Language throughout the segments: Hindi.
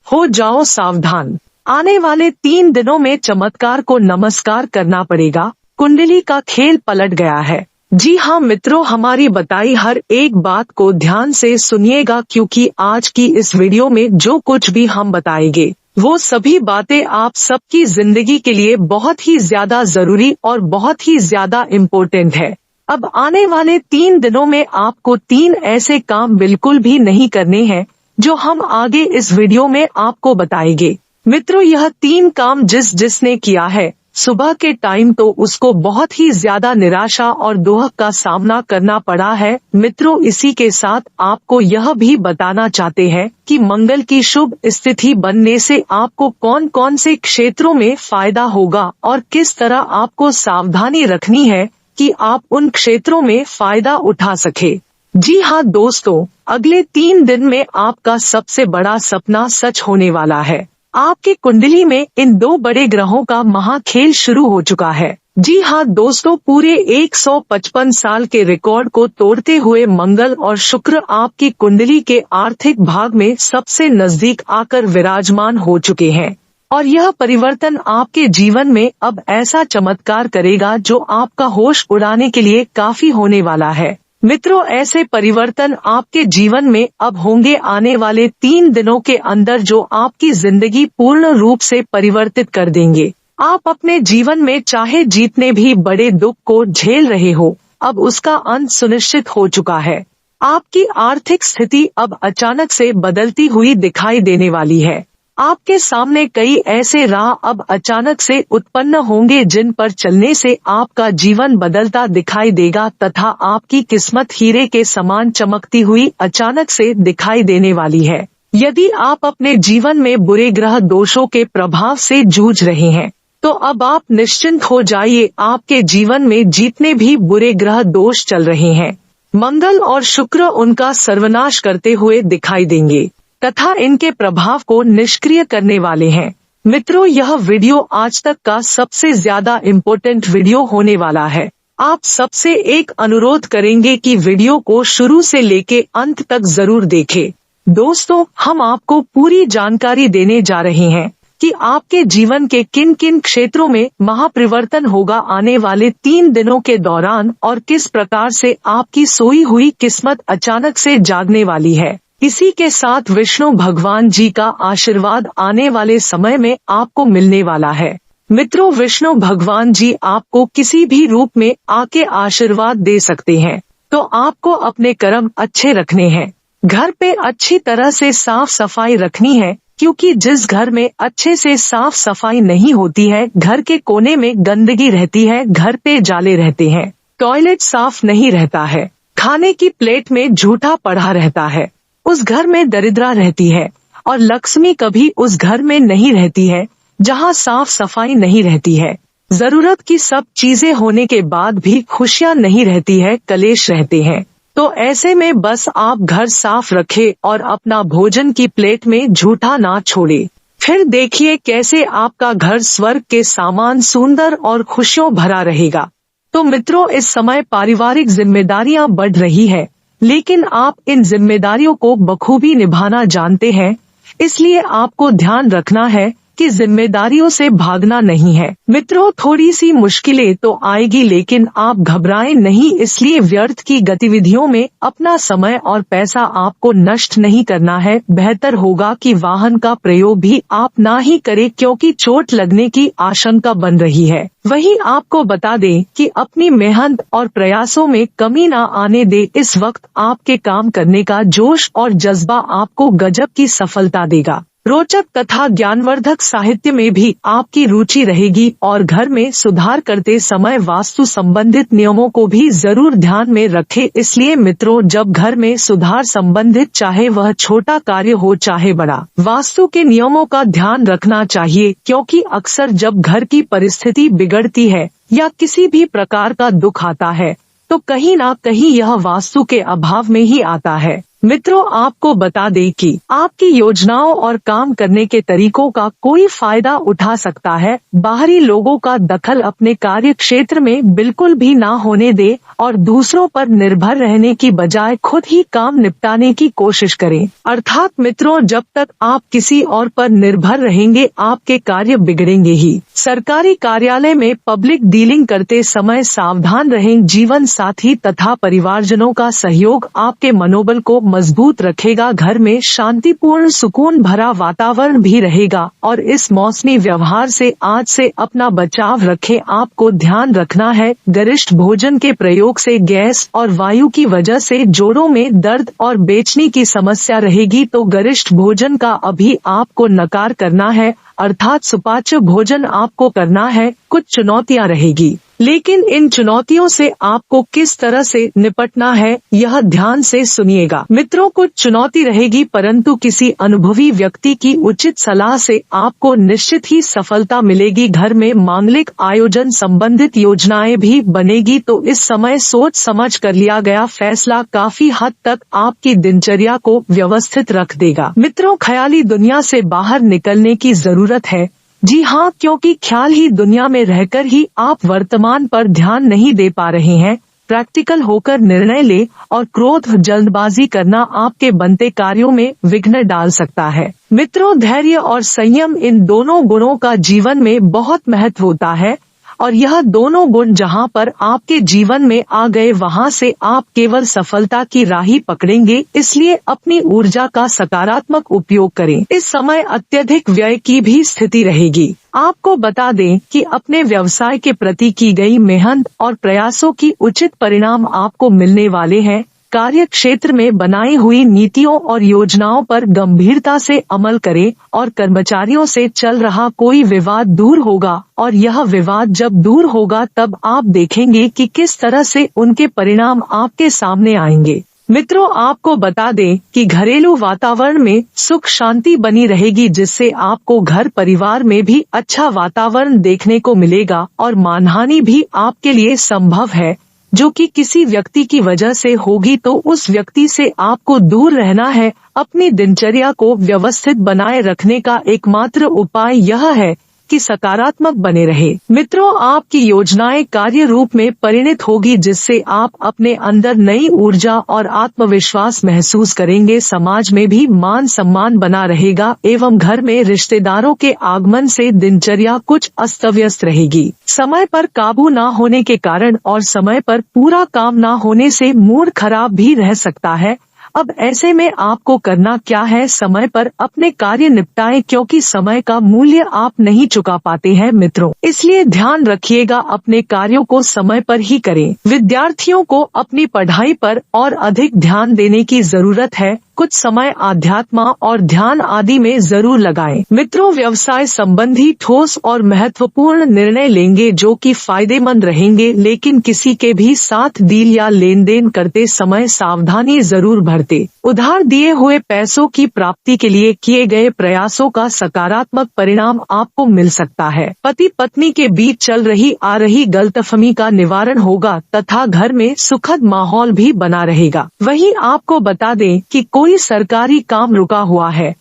हो जाओ सावधान, आने वाले 3 दिनों में चमत्कार को नमस्कार करना पड़ेगा। कुंडली का खेल पलट गया है। जी हाँ मित्रों, हमारी बताई हर एक बात को ध्यान से सुनिएगा, क्योंकि आज की इस वीडियो में जो कुछ भी हम बताएंगे वो सभी बातें आप सबकी जिंदगी के लिए बहुत ही ज्यादा जरूरी और बहुत ही ज्यादा इम्पोर्टेंट है। अब आने वाले 3 दिनों में आपको 3 ऐसे काम बिल्कुल भी नहीं करने हैं जो हम आगे इस वीडियो में आपको बताएंगे। मित्रों, यह 3 काम जिसने किया है सुबह के टाइम तो उसको बहुत ही ज्यादा निराशा और दुख का सामना करना पड़ा है। मित्रों, इसी के साथ आपको यह भी बताना चाहते हैं कि मंगल की शुभ स्थिति बनने से आपको कौन कौन से क्षेत्रों में फायदा होगा और किस तरह आपको सावधानी रखनी है कि आप उन क्षेत्रों में फायदा उठा सके। जी हाँ दोस्तों, अगले 3 दिन में आपका सबसे बड़ा सपना सच होने वाला है। आपकी कुंडली में इन 2 बड़े ग्रहों का महाखेल शुरू हो चुका है। जी हाँ दोस्तों, पूरे 155 साल के रिकॉर्ड को तोड़ते हुए मंगल और शुक्र आपकी कुंडली के आर्थिक भाग में सबसे नजदीक आकर विराजमान हो चुके हैं और यह परिवर्तन आपके जीवन में अब ऐसा चमत्कार करेगा जो आपका होश उड़ाने के लिए काफी होने वाला है। मित्रों, ऐसे परिवर्तन आपके जीवन में अब होंगे आने वाले 3 दिनों के अंदर जो आपकी जिंदगी पूर्ण रूप से परिवर्तित कर देंगे। आप अपने जीवन में चाहे जितने भी बड़े दुख को झेल रहे हो, अब उसका अंत सुनिश्चित हो चुका है। आपकी आर्थिक स्थिति अब अचानक से बदलती हुई दिखाई देने वाली है। आपके सामने कई ऐसे राह अब अचानक से उत्पन्न होंगे जिन पर चलने से आपका जीवन बदलता दिखाई देगा तथा आपकी किस्मत हीरे के समान चमकती हुई अचानक से दिखाई देने वाली है। यदि आप अपने जीवन में बुरे ग्रह दोषों के प्रभाव से जूझ रहे हैं तो अब आप निश्चिंत हो जाइए। आपके जीवन में जितने भी बुरे ग्रह दोष चल रहे हैं, मंगल और शुक्र उनका सर्वनाश करते हुए दिखाई देंगे तथा इनके प्रभाव को निष्क्रिय करने वाले हैं। मित्रों, यह वीडियो आज तक का सबसे ज्यादा इम्पोर्टेंट वीडियो होने वाला है। आप सबसे एक अनुरोध करेंगे कि वीडियो को शुरू से लेके अंत तक जरूर देखें। दोस्तों, हम आपको पूरी जानकारी देने जा रहे हैं कि आपके जीवन के किन किन क्षेत्रों में महापरिवर्तन होगा आने वाले 3 दिनों के दौरान और किस प्रकार से आपकी सोई हुई किस्मत अचानक से जागने वाली है। इसी के साथ विष्णु भगवान जी का आशीर्वाद आने वाले समय में आपको मिलने वाला है। मित्रों, विष्णु भगवान जी आपको किसी भी रूप में आके आशीर्वाद दे सकते हैं, तो आपको अपने कर्म अच्छे रखने हैं। घर पे अच्छी तरह से साफ सफाई रखनी है, क्योंकि जिस घर में अच्छे से साफ सफाई नहीं होती है, घर के कोने में गंदगी रहती है, घर पे जाले रहते हैं, टॉयलेट साफ नहीं रहता है, खाने की प्लेट में झूठा पड़ा रहता है, उस घर में दरिद्रता रहती है और लक्ष्मी कभी उस घर में नहीं रहती है जहां साफ सफाई नहीं रहती है। जरूरत की सब चीजें होने के बाद भी खुशियां नहीं रहती है, कलेश रहते हैं। तो ऐसे में बस आप घर साफ रखें और अपना भोजन की प्लेट में झूठा ना छोड़े। फिर देखिए कैसे आपका घर स्वर्ग के समान सुंदर और खुशियों भरा रहेगा। तो मित्रों, इस समय पारिवारिक जिम्मेदारियां बढ़ रही है, लेकिन आप इन जिम्मेदारियों को बखूबी निभाना जानते हैं, इसलिए आपको ध्यान रखना है कि जिम्मेदारियों से भागना नहीं है। मित्रों, थोड़ी सी मुश्किलें तो आएगी, लेकिन आप घबराएं नहीं। इसलिए व्यर्थ की गतिविधियों में अपना समय और पैसा आपको नष्ट नहीं करना है। बेहतर होगा कि वाहन का प्रयोग भी आप ना ही करें, क्योंकि चोट लगने की आशंका बन रही है। वहीं आपको बता दें कि अपनी मेहनत और प्रयासों में कमी ना आने दे। इस वक्त आपके काम करने का जोश और जज्बा आपको गजब की सफलता देगा। रोचक तथा ज्ञानवर्धक साहित्य में भी आपकी रुचि रहेगी और घर में सुधार करते समय वास्तु संबंधित नियमों को भी जरूर ध्यान में रखें। इसलिए मित्रों, जब घर में सुधार संबंधित चाहे वह छोटा कार्य हो चाहे बड़ा, वास्तु के नियमों का ध्यान रखना चाहिए, क्योंकि अक्सर जब घर की परिस्थिति बिगड़ती है या किसी भी प्रकार का दुख आता है तो कहीं ना कहीं यह वास्तु के अभाव में ही आता है। मित्रों, आपको बता दें कि आपकी योजनाओं और काम करने के तरीकों का कोई फायदा उठा सकता है। बाहरी लोगों का दखल अपने कार्य क्षेत्र में बिल्कुल भी ना होने दे और दूसरों पर निर्भर रहने की बजाय खुद ही काम निपटाने की कोशिश करें। अर्थात मित्रों, जब तक आप किसी और पर निर्भर रहेंगे आपके कार्य बिगड़ेंगे ही। सरकारी कार्यालय में पब्लिक डीलिंग करते समय सावधान रहें। जीवन साथी तथा परिवारजनों का सहयोग आपके मनोबल को मजबूत रखेगा। घर में शांतिपूर्ण सुकून भरा वातावरण भी रहेगा और इस मौसमी व्यवहार से आज से अपना बचाव रखें। आपको ध्यान रखना है, गरिष्ठ भोजन के प्रयोग से गैस और वायु की वजह से जोड़ों में दर्द और बेचैनी की समस्या रहेगी, तो गरिष्ठ भोजन का अभी आपको नकार करना है, अर्थात सुपाच्य भोजन आपको करना है। कुछ चुनौतियां रहेगी, लेकिन इन चुनौतियों से आपको किस तरह से निपटना है यह ध्यान से सुनिएगा। मित्रों, कुछ चुनौती रहेगी परंतु किसी अनुभवी व्यक्ति की उचित सलाह से आपको निश्चित ही सफलता मिलेगी। घर में मांगलिक आयोजन संबंधित योजनाएं भी बनेगी, तो इस समय सोच समझ कर लिया गया फैसला काफी हद तक आपकी दिनचर्या को व्यवस्थित रख देगा। मित्रों, ख्याली दुनिया से बाहर निकलने की जरूरत है। जी हाँ, क्योंकि ख्याल ही दुनिया में रहकर ही आप वर्तमान पर ध्यान नहीं दे पा रहे हैं। प्रैक्टिकल होकर निर्णय ले और क्रोध जल्दबाजी करना आपके बनते कार्यों में विघ्न डाल सकता है। मित्रों, धैर्य और संयम इन दोनों गुणों का जीवन में बहुत महत्व होता है और यह दोनों गुण जहां पर आपके जीवन में आ गए वहां से आप केवल सफलता की राह ही पकड़ेंगे। इसलिए अपनी ऊर्जा का सकारात्मक उपयोग करें। इस समय अत्यधिक व्यय की भी स्थिति रहेगी। आपको बता दें कि अपने व्यवसाय के प्रति की गई मेहनत और प्रयासों की उचित परिणाम आपको मिलने वाले हैं। कार्य क्षेत्र में बनाई हुई नीतियों और योजनाओं पर गंभीरता से अमल करें और कर्मचारियों से चल रहा कोई विवाद दूर होगा, और यह विवाद जब दूर होगा तब आप देखेंगे कि किस तरह से उनके परिणाम आपके सामने आएंगे। मित्रों, आपको बता दें कि घरेलू वातावरण में सुख शांति बनी रहेगी, जिससे आपको घर परिवार में भी अच्छा वातावरण देखने को मिलेगा और मानहानि भी आपके लिए संभव है, जो कि किसी व्यक्ति की वजह से होगी, तो उस व्यक्ति से आपको दूर रहना है। अपनी दिनचर्या को व्यवस्थित बनाए रखने का एकमात्र उपाय यह है कि सकारात्मक बने रहे। मित्रों, आपकी योजनाएं कार्य रूप में परिणत होगी, जिससे आप अपने अंदर नई ऊर्जा और आत्मविश्वास महसूस करेंगे। समाज में भी मान सम्मान बना रहेगा एवं घर में रिश्तेदारों के आगमन से दिनचर्या कुछ अस्त व्यस्त रहेगी। समय पर काबू न होने के कारण और समय पर पूरा काम न होने से मूड खराब भी रह सकता है। अब ऐसे में आपको करना क्या है, समय पर अपने कार्य निपटाएं, क्योंकि समय का मूल्य आप नहीं चुका पाते हैं मित्रों। इसलिए ध्यान रखिएगा, अपने कार्यों को समय पर ही करें। विद्यार्थियों को अपनी पढ़ाई पर और अधिक ध्यान देने की जरूरत है। कुछ समय आध्यात्म और ध्यान आदि में जरूर लगाएं। मित्रों, व्यवसाय संबंधी ठोस और महत्वपूर्ण निर्णय लेंगे जो कि फायदेमंद रहेंगे, लेकिन किसी के भी साथ डील या लेन देन करते समय सावधानी जरूर बरतें। उधार दिए हुए पैसों की प्राप्ति के लिए किए गए प्रयासों का सकारात्मक परिणाम आपको मिल सकता है। पति पत्नी के बीच चल रही आ रही गलतफहमी का निवारण होगा तथा घर में सुखद माहौल भी बना रहेगा। वहीं आपको बता दें कि कोई सरकारी काम रुका हुआ है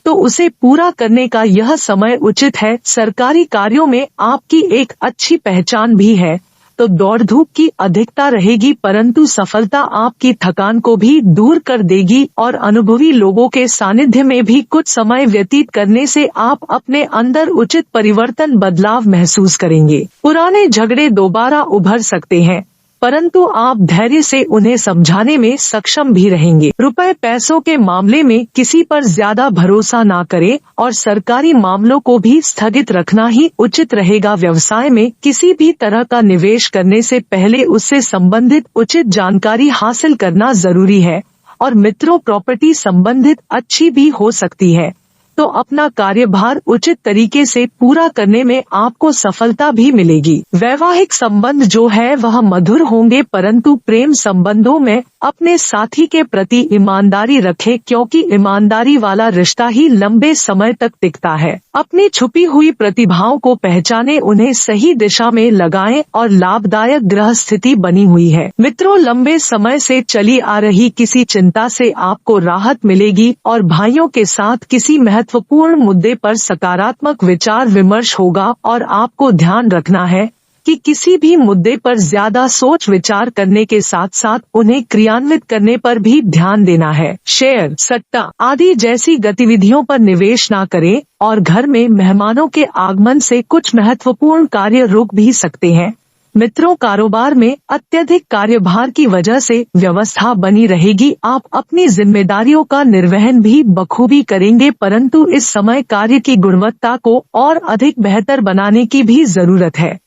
तो उसे पूरा करने का यह समय उचित है। सरकारी कार्यों में आपकी एक अच्छी पहचान भी है, तो दौड़ धूप की अधिकता रहेगी, परंतु सफलता आपकी थकान को भी दूर कर देगी और अनुभवी लोगों के सानिध्य में भी कुछ समय व्यतीत करने से आप अपने अंदर उचित परिवर्तन बदलाव महसूस करेंगे। पुराने झगड़े दोबारा उभर सकते हैं, परंतु आप धैर्य से उन्हें समझाने में सक्षम भी रहेंगे। रुपए पैसों के मामले में किसी पर ज्यादा भरोसा ना करें और सरकारी मामलों को भी स्थगित रखना ही उचित रहेगा। व्यवसाय में किसी भी तरह का निवेश करने से पहले उससे संबंधित उचित जानकारी हासिल करना जरूरी है। और मित्रों, प्रॉपर्टी संबंधित अच्छी भी हो सकती है, तो अपना कार्यभार उचित तरीके से पूरा करने में आपको सफलता भी मिलेगी। वैवाहिक संबंध जो है वह मधुर होंगे, परंतु प्रेम संबंधों में अपने साथी के प्रति ईमानदारी रखें क्योंकि ईमानदारी वाला रिश्ता ही लंबे समय तक टिकता है। अपनी छुपी हुई प्रतिभाओं को पहचानें, उन्हें सही दिशा में लगाएं और लाभदायक ग्रह स्थिति बनी हुई है। मित्रों, लंबे समय से चली आ रही किसी चिंता से आपको राहत मिलेगी और भाइयों के साथ किसी महत्वपूर्ण मुद्दे पर सकारात्मक विचार विमर्श होगा और आपको ध्यान रखना है कि किसी भी मुद्दे पर ज्यादा सोच विचार करने के साथ साथ उन्हें क्रियान्वित करने पर भी ध्यान देना है। शेयर, सट्टा आदि जैसी गतिविधियों पर निवेश न करें और घर में मेहमानों के आगमन से कुछ महत्वपूर्ण कार्य रुक भी सकते हैं। मित्रों, कारोबार में अत्यधिक कार्यभार की वजह से व्यवस्था बनी रहेगी। आप अपनी जिम्मेदारियों का निर्वहन भी बखूबी करेंगे, परंतु इस समय कार्य की गुणवत्ता को और अधिक बेहतर बनाने की भी जरूरत है।